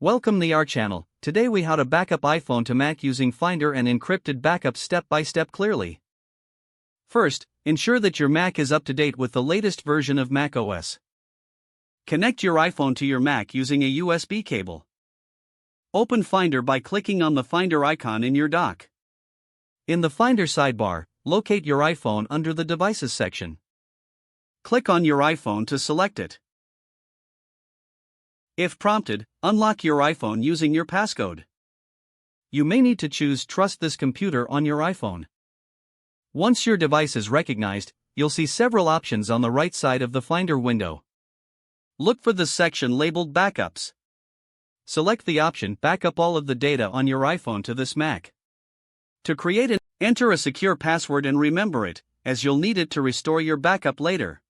Welcome to our channel. Today we how to backup iPhone to Mac using Finder and Encrypted backup step by step clearly. First, ensure that your Mac is up to date with the latest version of macOS. Connect your iPhone to your Mac using a USB cable. Open Finder by clicking on the Finder icon in your dock. In the Finder sidebar, locate your iPhone under the Devices section. Click on your iPhone to select it. If prompted, unlock your iPhone using your passcode. You may need to choose Trust this computer on your iPhone. Once your device is recognized, you'll see several options on the right side of the Finder window. Look for the section labeled Backups. Select the option Backup all of the data on your iPhone to this Mac. To create it, enter a secure password and remember it, as you'll need it to restore your backup later.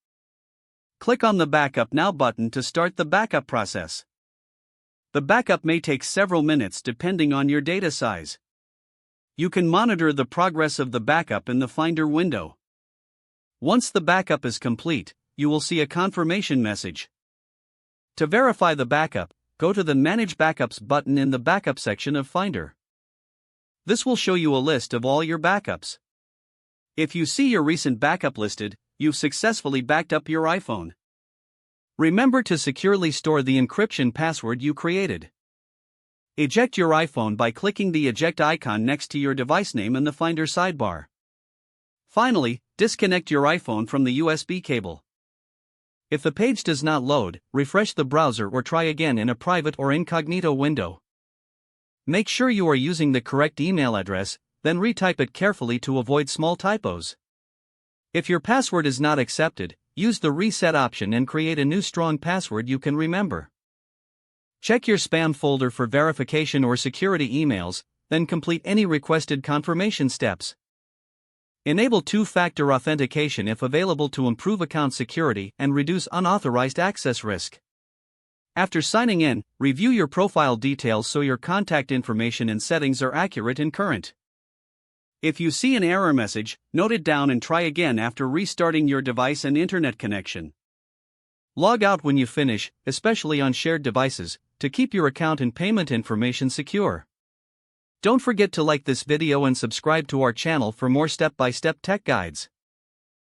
Click on the Backup Now button to start the backup process. The backup may take several minutes depending on your data size. You can monitor the progress of the backup in the Finder window. Once the backup is complete, you will see a confirmation message. To verify the backup, go to the Manage Backups button in the Backup section of Finder. This will show you a list of all your backups. If you see your recent backup listed, you've successfully backed up your iPhone. Remember to securely store the encryption password you created. Eject your iPhone by clicking the eject icon next to your device name in the Finder sidebar. Finally, disconnect your iPhone from the USB cable. If the page does not load, refresh the browser or try again in a private or incognito window. Make sure you are using the correct email address, then retype it carefully to avoid small typos. If your password is not accepted, use the reset option and create a new strong password you can remember. Check your spam folder for verification or security emails, then complete any requested confirmation steps. Enable two-factor authentication if available to improve account security and reduce unauthorized access risk. After signing in, review your profile details so your contact information and settings are accurate and current. If you see an error message, note it down and try again after restarting your device and internet connection. Log out when you finish, especially on shared devices, to keep your account and payment information secure. Don't forget to like this video and subscribe to our channel for more step-by-step tech guides.